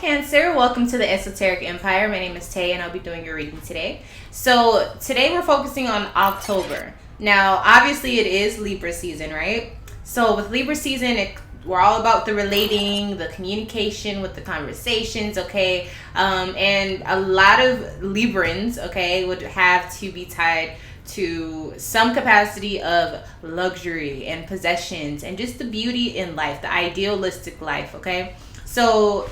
Cancer, welcome to the Esoteric Empire. My name is Tay and I'll be doing your reading today. So today we're focusing on October. Now obviously it is Libra season, right? So with Libra season, we're all about the relating, the communication with the conversations, okay? And a lot of Librans, okay, would have to be tied to some capacity of luxury and possessions and just the beauty in life, the idealistic life, okay? So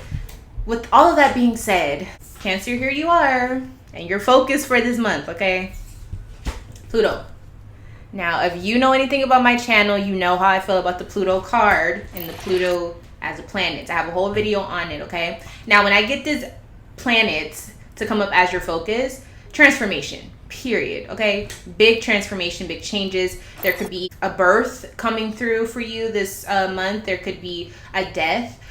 with all of that being said, Cancer, here you are, and your focus for this month, okay? Pluto. Now, if you know anything about my channel, you know how I feel about the Pluto card and the Pluto as a planet. I have a whole video on it, okay? Now, when I get these planets to come up as your focus, transformation, period, okay? Big transformation, big changes. There could be a birth coming through for you this month. There could be a death.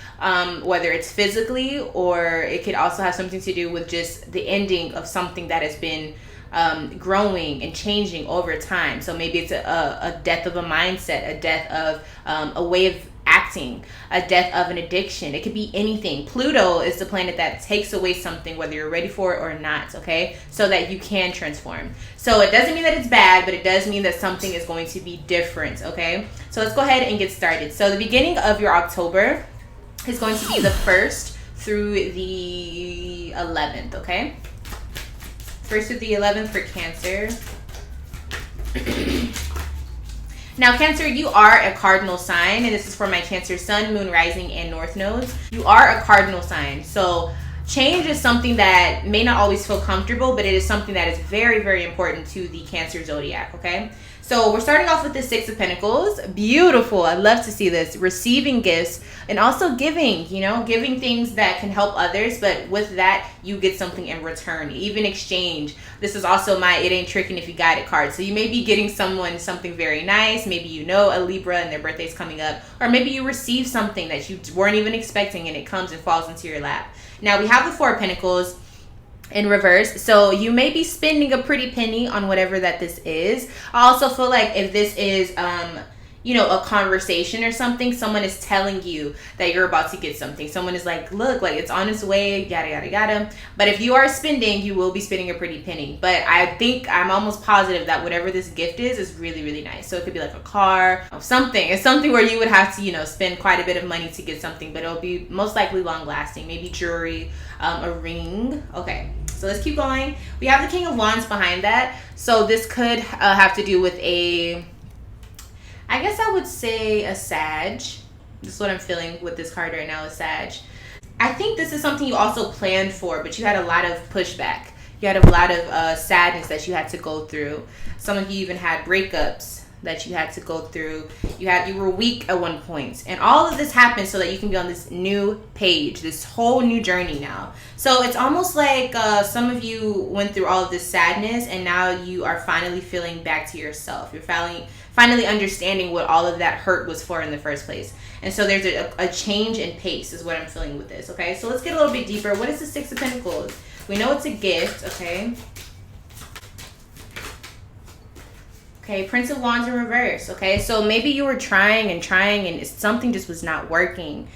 Whether it's physically, or it could also have something to do with just the ending of something that has been growing and changing over time. So maybe it's a death of a mindset, a death of a way of acting, a death of an addiction. It could be anything. Pluto is the planet that takes away something, whether you're ready for it or not, okay? So that you can transform. So it doesn't mean that it's bad, but it does mean that something is going to be different, okay? So let's go ahead and get started. So the beginning of your October is going to be the 1st through the 11th, okay? 1st through the 11th for Cancer. Now, Cancer, you are a cardinal sign, and this is for my Cancer Sun, Moon, Rising, and North nodes. You are a cardinal sign, so change is something that may not always feel comfortable, but it is something that is very, very important to the Cancer zodiac, okay? So we're starting off with the Six of Pentacles. Beautiful. I love to see this. Receiving gifts and also giving, you know, giving things that can help others. But with that, you get something in return, even exchange. This is also my It Ain't Tricking If You Got It card. So you may be getting someone something very nice. Maybe you know a Libra and their birthday's coming up. Or maybe you receive something that you weren't even expecting and it comes and falls into your lap. Now we have the Four of Pentacles in reverse, so you may be spending a pretty penny on whatever that this is. I also feel like if this is you know, a conversation or something, someone is telling you that you're about to get something. Someone is like, look, like it's on its way, yada yada yada. But if you are spending, you will be spending a pretty penny. But I think I'm almost positive that whatever this gift is really, really nice. So it could be like a car or something. It's something where you would have to, you know, spend quite a bit of money to get something, but it'll be most likely long lasting. Maybe jewelry, a ring. Okay, so let's keep going. We have the King of Wands behind that. So this could have to do with I guess I would say a Sag. This is what I'm feeling with this card right now, is Sag. I think this is something you also planned for, but you had a lot of pushback. You had a lot of sadness that you had to go through. Some of you even had breakups that you had to go through. You were weak at one point. And all of this happened so that you can be on this new page, this whole new journey now. So it's almost like some of you went through all of this sadness and now you are finally feeling back to yourself. You're finally understanding what all of that hurt was for in the first place. And so there's a change in pace is what I'm feeling with this, okay? So let's get a little bit deeper. What is the Six of Pentacles? We know it's a gift, okay? Okay, Prince of Wands in reverse, okay? So maybe you were trying and something just was not working.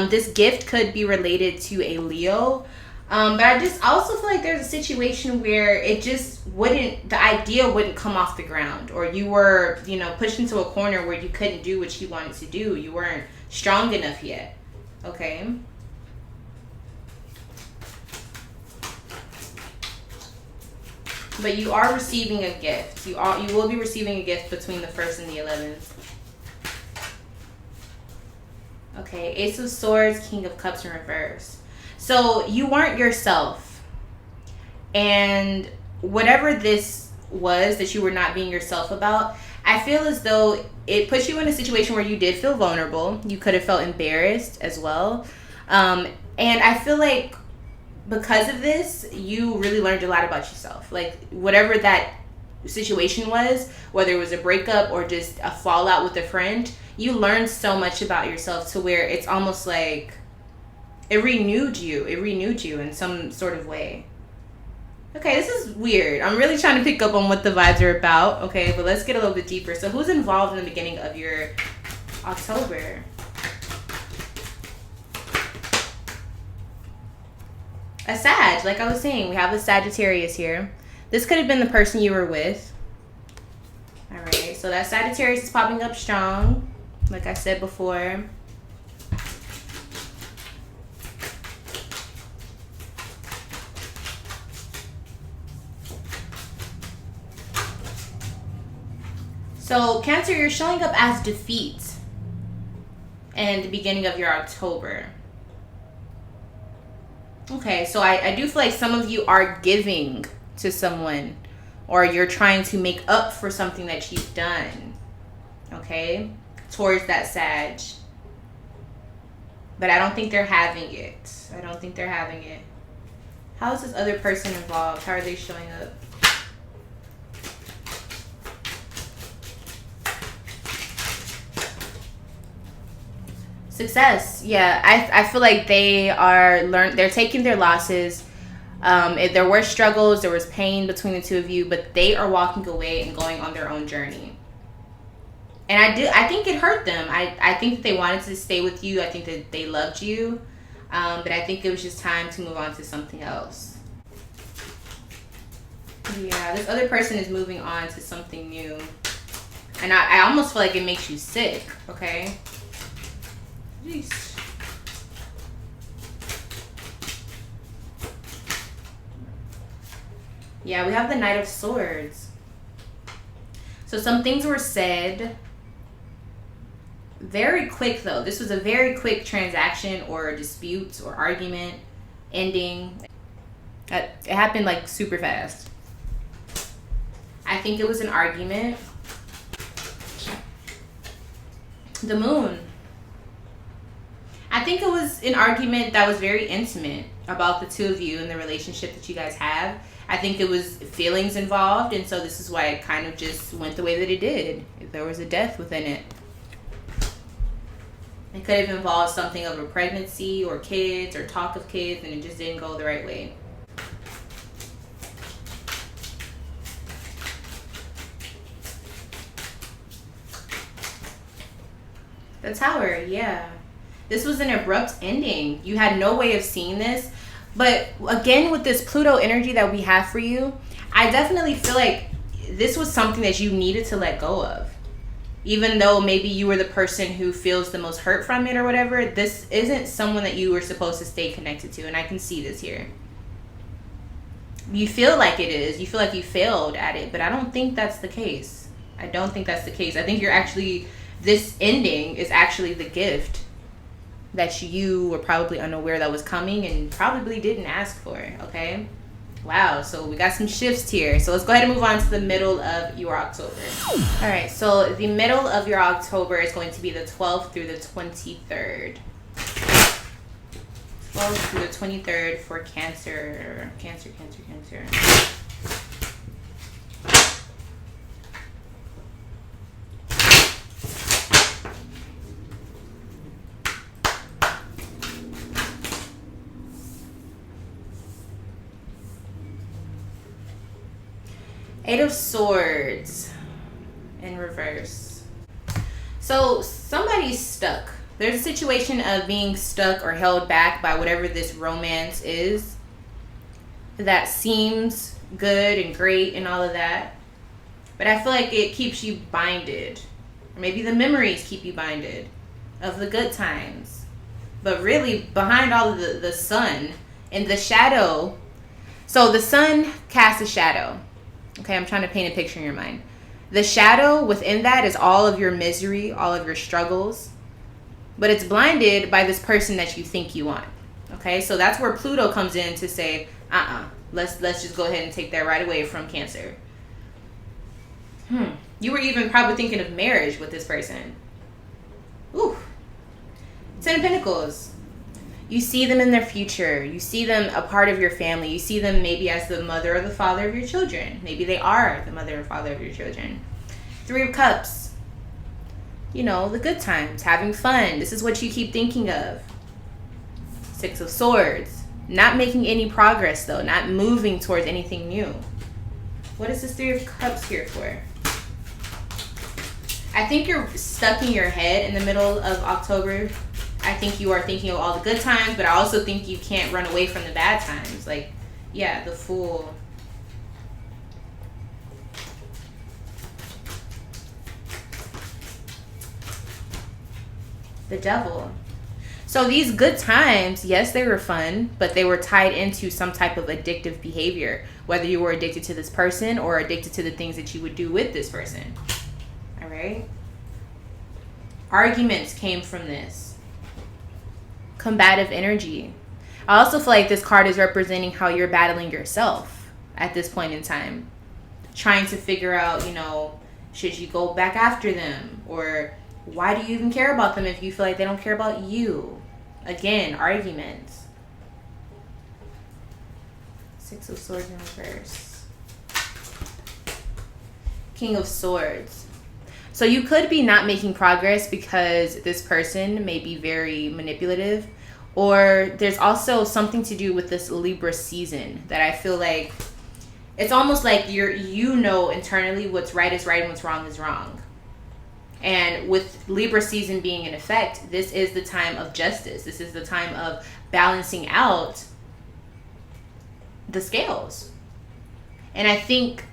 This gift could be related to a Leo. But I also feel like there's a situation where it just the idea wouldn't come off the ground, or you were, you know, pushed into a corner where you couldn't do what you wanted to do. You weren't strong enough yet, okay? But you are receiving a gift. You will be receiving a gift between the 1st and the 11th. Okay, Ace of Swords, King of Cups in reverse. So you weren't yourself. And whatever this was that you were not being yourself about, I feel as though it put you in a situation where you did feel vulnerable. You could have felt embarrassed as well. And I feel like because of this, you really learned a lot about yourself. Like whatever that situation was, whether it was a breakup or just a fallout with a friend, you learned so much about yourself to where it's almost like it renewed you in some sort of way. Okay, this is weird. I'm really trying to pick up on what the vibes are about, okay? But let's get a little bit deeper. So who's involved in the beginning of your October? A Sag, like I was saying, we have a Sagittarius here. This could have been the person you were with. All right, so that Sagittarius is popping up strong, like I said before. So Cancer, you're showing up as defeat and the beginning of your October. Okay, so I do feel like some of you are giving to someone, or you're trying to make up for something that you've done, okay, towards that Sag. But I don't think they're having it. I don't think they're having it. How is this other person involved? How are they showing up? Success. Yeah, I feel like they're taking their losses. There were struggles, there was pain between the two of you, but they are walking away and going on their own journey. And I think it hurt them. I think that they wanted to stay with you. I think that they loved you. But I think it was just time to move on to something else. Yeah, this other person is moving on to something new. And I almost feel like it makes you sick, okay? Jeez. Yeah, we have the Knight of Swords. So some things were said very quick, though. This was a very quick transaction or dispute or argument ending. It happened like super fast. I think it was an argument. The Moon. I think it was an argument that was very intimate about the two of you and the relationship that you guys have. I think it was feelings involved, and so this is why it kind of just went the way that it did. There was a death within it. It could have involved something of a pregnancy or kids or talk of kids, and it just didn't go the right way. The Tower, yeah. This was an abrupt ending. You had no way of seeing this. But again, with this Pluto energy that we have for you, I definitely feel like this was something that you needed to let go of. Even though maybe you were the person who feels the most hurt from it or whatever, this isn't someone that you were supposed to stay connected to. And I can see this here. You feel like it is. You feel like you failed at it. But I don't think that's the case. I don't think that's the case. I think you're actually, this ending is actually the gift that you were probably unaware that was coming and probably didn't ask for, okay? Wow, so we got some shifts here. So let's go ahead and move on to the middle of your October. All right, so the middle of your October is going to be the 12th through the 23rd. 12th through the 23rd for Cancer. Cancer. Eight of Swords in reverse. So somebody's stuck. There's a situation of being stuck or held back by whatever this romance is that seems good and great and all of that. But I feel like it keeps you binded. Or maybe the memories keep you binded of the good times. But really, behind all of the sun and the shadow. So the sun casts a shadow. Okay, I'm trying to paint a picture in your mind. The shadow within that is all of your misery, all of your struggles. But it's blinded by this person that you think you want. Okay, so that's where Pluto comes in to say, let's just go ahead and take that right away from Cancer. You were even probably thinking of marriage with this person. Ooh. Ten of Pentacles. You see them in their future. You see them a part of your family. You see them maybe as the mother or the father of your children. Maybe they are the mother or father of your children. Three of Cups. You know, the good times, having fun. This is what you keep thinking of. Six of Swords. Not making any progress, though. Not moving towards anything new. What is this Three of Cups here for? I think you're stuck in your head in the middle of October. I think you are thinking of all the good times, but I also think you can't run away from the bad times. Like, yeah, the Fool. The Devil. So these good times, yes, they were fun, but they were tied into some type of addictive behavior, whether you were addicted to this person or addicted to the things that you would do with this person. All right? Arguments came from this. Combative energy. I also feel like this card is representing how you're battling yourself at this point in time. Trying to figure out, you know, should you go back after them? Or why do you even care about them if you feel like they don't care about you? Again, arguments. Six of Swords in reverse. King of Swords. So you could be not making progress because this person may be very manipulative. Or there's also something to do with this Libra season that I feel like it's almost like you know internally what's right is right and what's wrong is wrong. And with Libra season being in effect, this is the time of justice. This is the time of balancing out the scales. And I think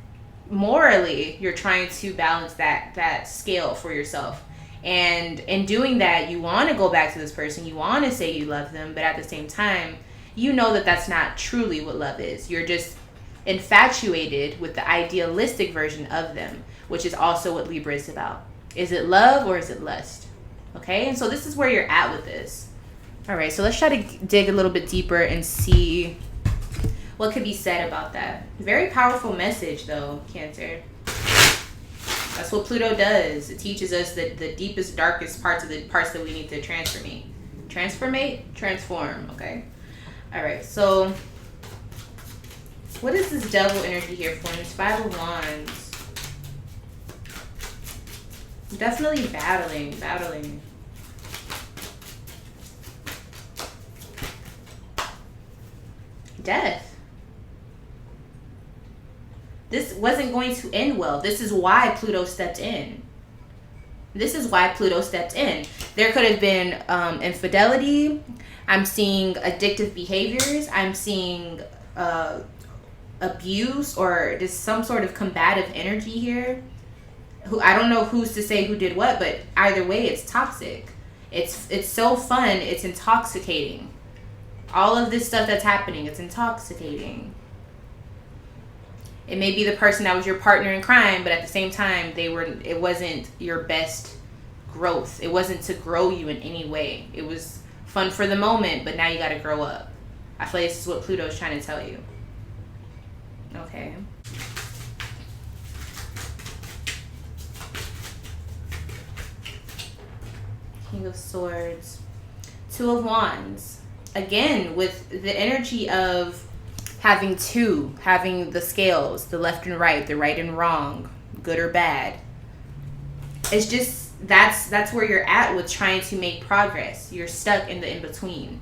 morally, you're trying to balance that scale for yourself. And in doing that, you want to go back to this person. You want to say you love them. But at the same time, you know that that's not truly what love is. You're just infatuated with the idealistic version of them, which is also what Libra is about. Is it love or is it lust? Okay, and so this is where you're at with this. All right, so let's try to dig a little bit deeper and see what could be said about that. Very powerful message, though, Cancer. That's what Pluto does. It teaches us that the deepest, darkest parts of the parts that we need to transform. Transform, okay? All right, so what is this devil energy here for? It's 5 of Wands. Definitely battling. Death. This wasn't going to end well. This is why Pluto stepped in. There could have been infidelity. I'm seeing addictive behaviors. I'm seeing abuse or just some sort of combative energy here. I don't know who's to say who did what, but either way, it's toxic. It's so fun. It's intoxicating. All of this stuff that's happening, it's intoxicating. It may be the person that was your partner in crime, but at the same time, it wasn't your best growth. It wasn't to grow you in any way. It was fun for the moment, but now you got to grow up. I feel like this is what Pluto is trying to tell you. Okay. King of Swords. 2 of Wands. Again, with the energy of having the scales, the left and right, the right and wrong, good or bad. It's just, that's where you're at with trying to make progress. You're stuck in the in-between.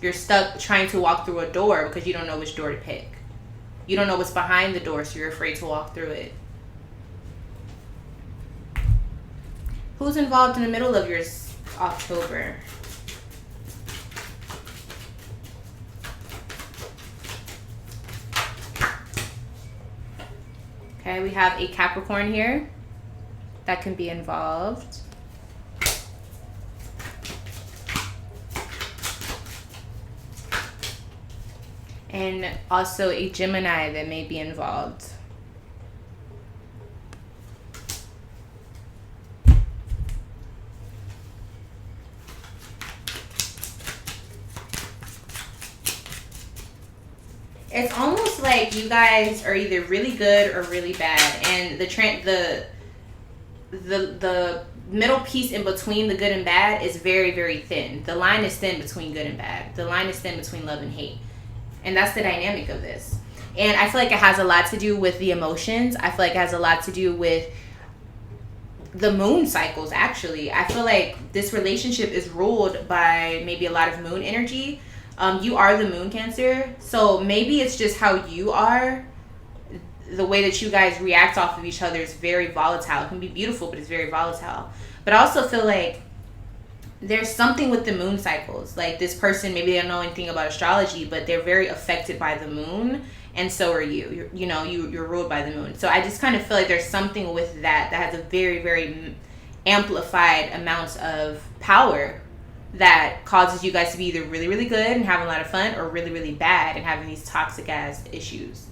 You're stuck trying to walk through a door because you don't know which door to pick. You don't know what's behind the door, so you're afraid to walk through it. Who's involved in the middle of your October? Okay, we have a Capricorn here that can be involved. And also a Gemini that may be involved. It's almost like you guys are either really good or really bad, and the middle piece in between the good and bad is very, very thin. The line is thin between good and bad. The line is thin between love and hate, and that's the dynamic of this. And I feel like it has a lot to do with the emotions. I feel like it has a lot to do with the moon cycles. Actually, I feel like this relationship is ruled by maybe a lot of moon energy. You are the moon, Cancer, so maybe it's just how you are. The way that you guys react off of each other is very volatile. It can be beautiful, but it's very volatile. But I also feel like there's something with the moon cycles. Like this person, maybe they don't know anything about astrology, but they're very affected by the moon, and so are you. You're ruled by the moon. So I just kind of feel like there's something with that has a very, very amplified amount of power that causes you guys to be either really, really good and having a lot of fun, or really, really bad and having these toxic ass issues.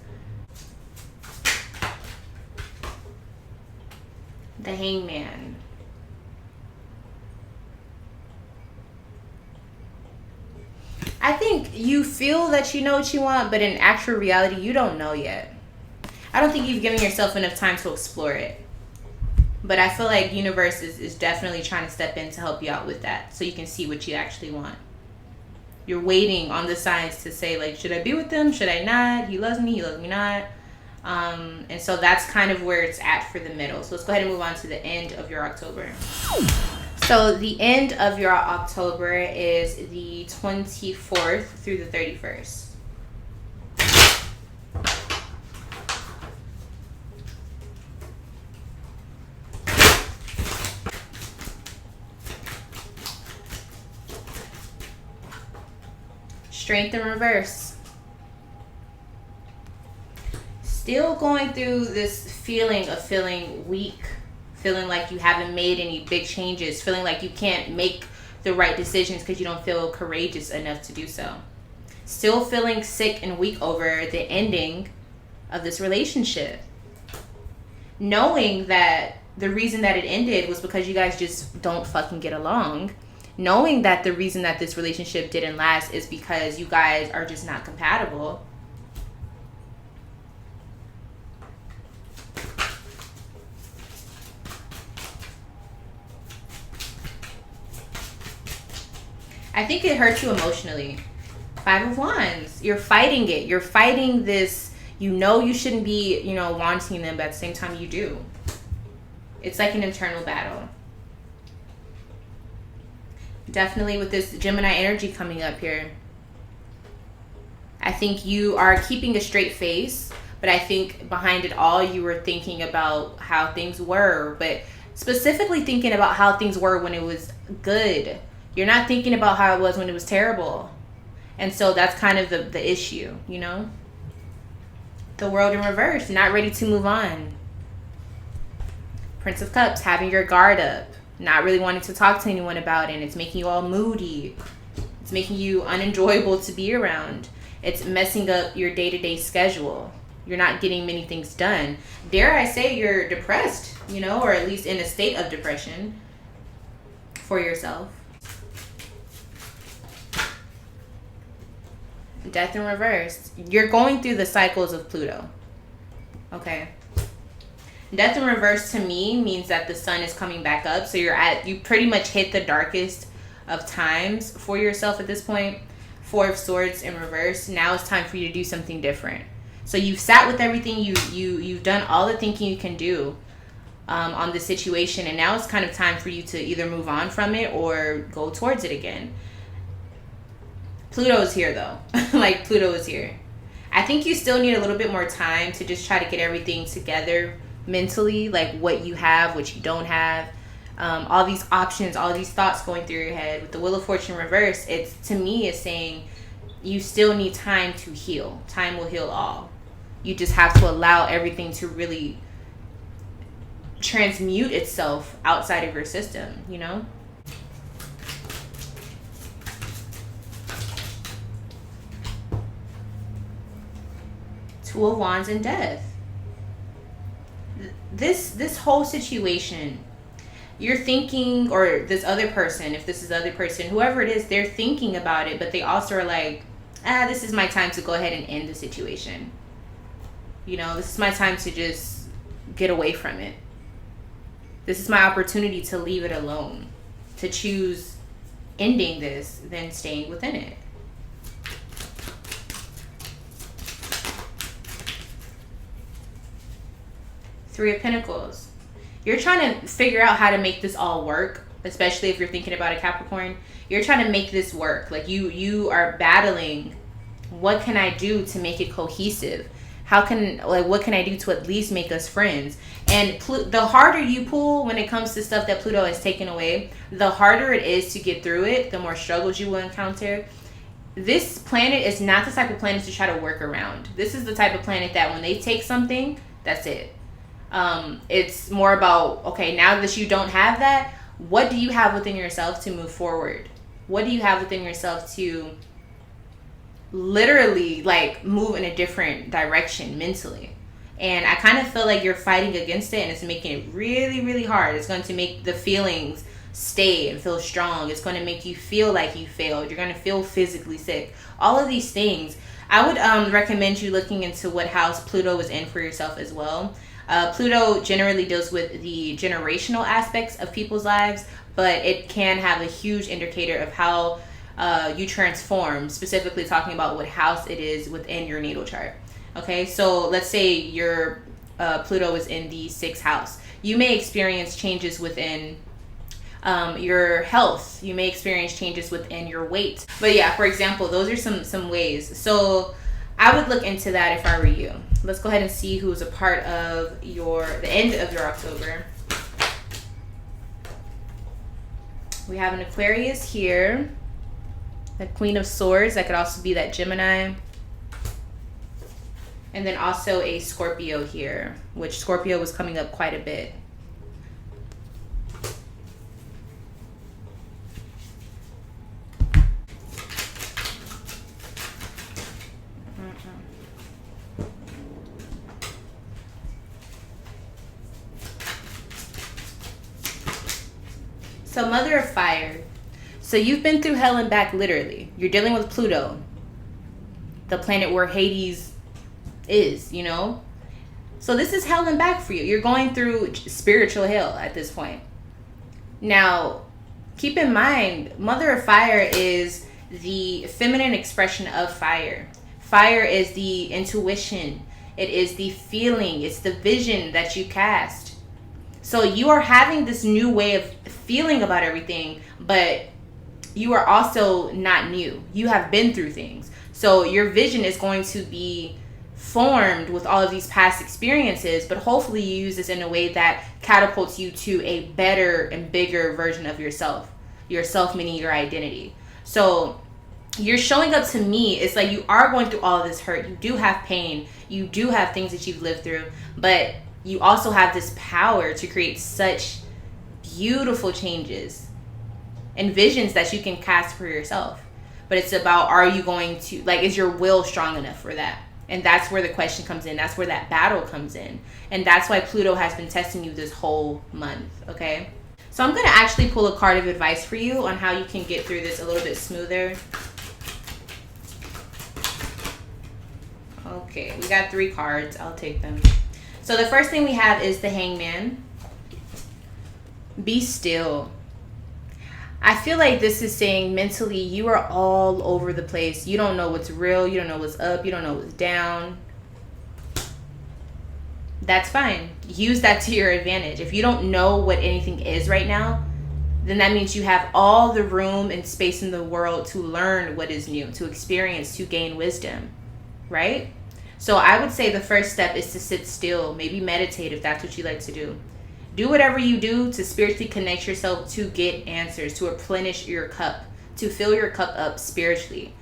The Hangman. I think you feel that you know what you want, but in actual reality, you don't know yet. I don't think you've given yourself enough time to explore it. But I feel like universe is definitely trying to step in to help you out with that, so you can see what you actually want. You're waiting on the signs to say, like, should I be with them? Should I not? He loves me not. And so that's kind of where it's at for the middle. So let's go ahead and move on to the end of your October. So the end of your October is the 24th through the 31st. Strength in reverse. Still going through this feeling of feeling weak, feeling like you haven't made any big changes, feeling like you can't make the right decisions because you don't feel courageous enough to do so. Still feeling sick and weak over the ending of this relationship. Knowing that the reason that it ended was because you guys just don't fucking get along. Knowing that the reason that this relationship didn't last is because you guys are just not compatible. I think it hurts you emotionally. 5 of Wands. You're fighting it. You're fighting this. You know you shouldn't be, wanting them, but at the same time you do. It's like an internal battle. Definitely with this Gemini energy coming up here. I think you are keeping a straight face, but I think behind it all you were thinking about how things were, but specifically thinking about how things were when it was good. You're not thinking about how it was when it was terrible. And so that's kind of the issue, The World in reverse, not ready to move on. Prince of Cups, having your guard up. Not really wanting to talk to anyone about it, and it's making you all moody. It's making you unenjoyable to be around. It's messing up your day-to-day schedule. You're not getting many things done. Dare I say you're depressed, or at least in a state of depression for yourself. Death in reverse. You're going through the cycles of Pluto. Okay. Death in reverse to me means that the sun is coming back up. So you pretty much hit the darkest of times for yourself at this point. 4 of Swords in reverse. Now it's time for you to do something different. So you've sat with everything. You've done all the thinking you can do on this situation. And now it's kind of time for you to either move on from it or go towards it again. Pluto is here though. Like Pluto is here. I think you still need a little bit more time to just try to get everything together mentally, like what you have, what you don't have, all these options, all these thoughts going through your head. With the Wheel of Fortune reverse, it's saying you still need time to heal. Time will heal all. You just have to allow everything to really transmute itself outside of your system, Two of Wands and Death. This whole situation, you're thinking, or this other person, if this is the other person, whoever it is, they're thinking about it, but they also are like, this is my time to go ahead and end the situation. This is my time to just get away from it. This is my opportunity to leave it alone, to choose ending this than staying within it. Three of Pentacles. You're trying to figure out how to make this all work, especially if you're thinking about a Capricorn. You're trying to make this work. Like you are battling, what can I do to make it cohesive? What can I do to at least make us friends? And the harder you pull when it comes to stuff that Pluto has taken away, the harder it is to get through it, the more struggles you will encounter. This planet is not the type of planet to try to work around. This is the type of planet that when they take something, that's it. It's more about, okay, now that you don't have that, what do you have within yourself to move forward? What do you have within yourself to literally like move in a different direction mentally? And I kind of feel like you're fighting against it, and it's making it really, really hard. It's going to make the feelings stay and feel strong. It's going to make you feel like you failed. You're going to feel physically sick. All of these things. I would recommend you looking into what house Pluto is in for yourself as well. Pluto generally deals with the generational aspects of people's lives, but it can have a huge indicator of how you transform, specifically talking about what house it is within your natal chart. Okay, so let's say your Pluto is in the 6th house. You may experience changes within your health. You may experience changes within your weight. But yeah, for example, those are some ways. So I would look into that if I were you. Let's go ahead and see who's a part of the end of your October. We have an Aquarius here. The Queen of Swords. That could also be that Gemini. And then also a Scorpio here, which Scorpio was coming up quite a bit. So Mother of Fire. So you've been through hell and back, literally. You're dealing with Pluto, the planet where Hades is, you know? So this is hell and back for you. You're going through spiritual hell at this point. Now, keep in mind, Mother of Fire is the feminine expression of fire. Fire is the intuition. It is the feeling. It's the vision that you cast. So you are having this new way of feeling about everything, but you are also not new. You have been through things. So your vision is going to be formed with all of these past experiences, but hopefully you use this in a way that catapults you to a better and bigger version of yourself. Yourself meaning your identity. So you're showing up to me, it's like you are going through all of this hurt. You do have pain. You do have things that you've lived through, but you also have this power to create such beautiful changes and visions that you can cast for yourself. But it's about, are you going to, like, is your will strong enough for that? And that's where the question comes in. That's where that battle comes in. And that's why Pluto has been testing you this whole month, okay? So I'm going to actually pull a card of advice for you on how you can get through this a little bit smoother. Okay, we got 3 cards. I'll take them. So the first thing we have is the Hangman. Be still. I feel like this is saying mentally you are all over the place. You don't know what's real. You don't know what's up. You don't know what's down. That's fine. Use that to your advantage. If you don't know what anything is right now, then that means you have all the room and space in the world to learn what is new, to experience, to gain wisdom, right? So I would say the first step is to sit still, maybe meditate if that's what you like to do. Do whatever you do to spiritually connect yourself to get answers, to replenish your cup, to fill your cup up spiritually.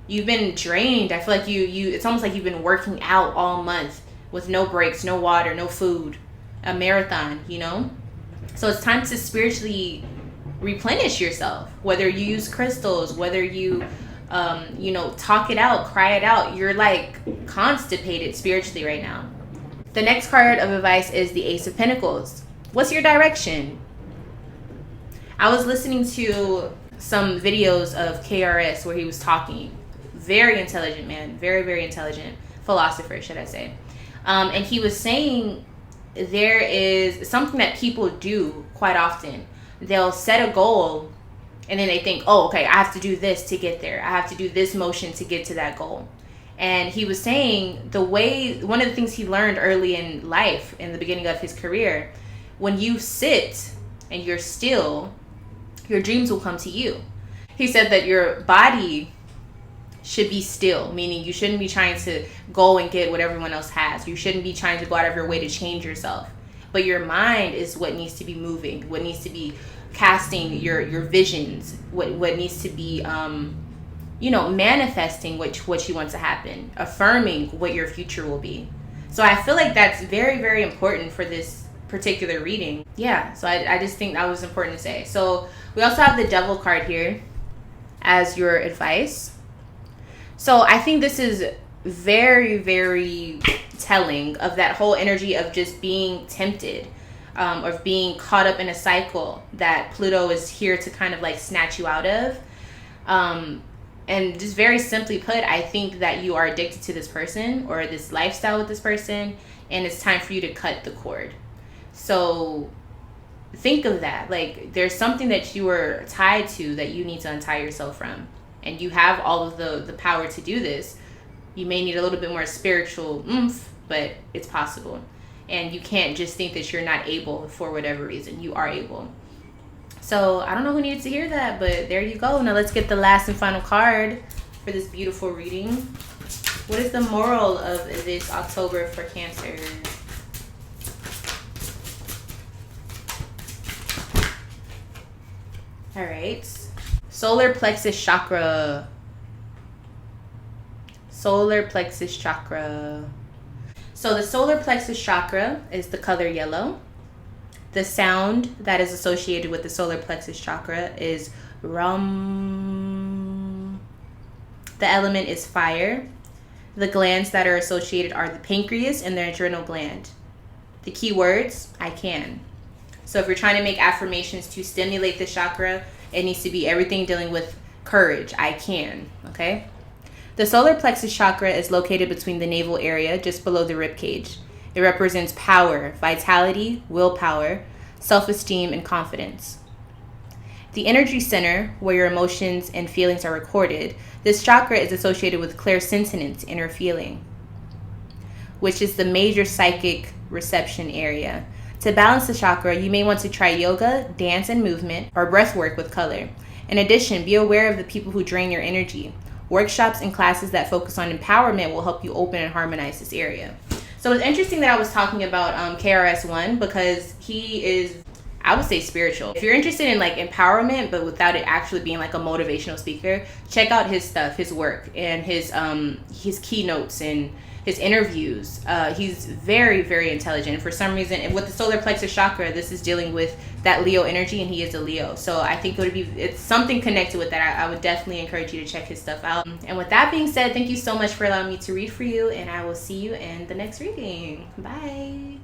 You've been drained. I feel like it's almost like you've been working out all month with no breaks, no water, no food, a marathon, you know? So it's time to spiritually replenish yourself, whether you use crystals, whether you talk it out, cry it out. You're like constipated spiritually right now. The next card of advice is the Ace of Pentacles. What's your direction? I was listening to some videos of KRS where he was talking. Very intelligent man. Very, very intelligent. Philosopher, should I say. And he was saying there is something that people do quite often. They'll set a goal and then they think, oh, okay, I have to do this to get there. I have to do this motion to get to that goal. And he was saying one of the things he learned early in life, in the beginning of his career, when you sit and you're still, your dreams will come to you. He said that your body should be still, meaning you shouldn't be trying to go and get what everyone else has. You shouldn't be trying to go out of your way to change yourself. But your mind is what needs to be moving, what needs to be casting your visions, what needs to be manifesting what you want to happen, affirming what your future will be. So I feel like that's very, very important for this particular reading. Yeah, so I just think that was important to say. So we also have the Devil card here as your advice. So I think this is very, very telling of that whole energy of just being tempted, of being caught up in a cycle that Pluto is here to kind of like snatch you out of. And just very simply put, I think that you are addicted to this person or this lifestyle with this person, and it's time for you to cut the cord. So think of that. Like, there's something that you are tied to that you need to untie yourself from. And you have all of the power to do this. You may need a little bit more spiritual oomph, but it's possible. And you can't just think that you're not able for whatever reason. You are able. So I don't know who needed to hear that, but there you go. Now let's get the last and final card for this beautiful reading. What is the moral of this October for Cancer? All right. Solar plexus chakra. Solar plexus chakra. So the solar plexus chakra is the color yellow. The sound that is associated with the solar plexus chakra is Rum. The element is fire. The glands that are associated are the pancreas and the adrenal gland. The key words, I can. So if you're trying to make affirmations to stimulate the chakra, it needs to be everything dealing with courage. I can, okay? The solar plexus chakra is located between the navel area, just below the rib cage. It represents power, vitality, willpower, self-esteem, and confidence. The energy center, where your emotions and feelings are recorded, this chakra is associated with clairsentience, inner feeling, which is the major psychic reception area. To balance the chakra, you may want to try yoga, dance and movement, or breath work with color. In addition, be aware of the people who drain your energy. Workshops and classes that focus on empowerment will help you open and harmonize this area. So it's interesting that I was talking about KRS-One because he is, I would say, spiritual. If you're interested in like empowerment, but without it actually being like a motivational speaker, check out his stuff, his work, and his keynotes and his interviews. He's very, very intelligent. And for some reason, and with the solar plexus chakra, this is dealing with that Leo energy, and he is a Leo. So I think it's something connected with that. I would definitely encourage you to check his stuff out. And with that being said, thank you so much for allowing me to read for you, and I will see you in the next reading. Bye.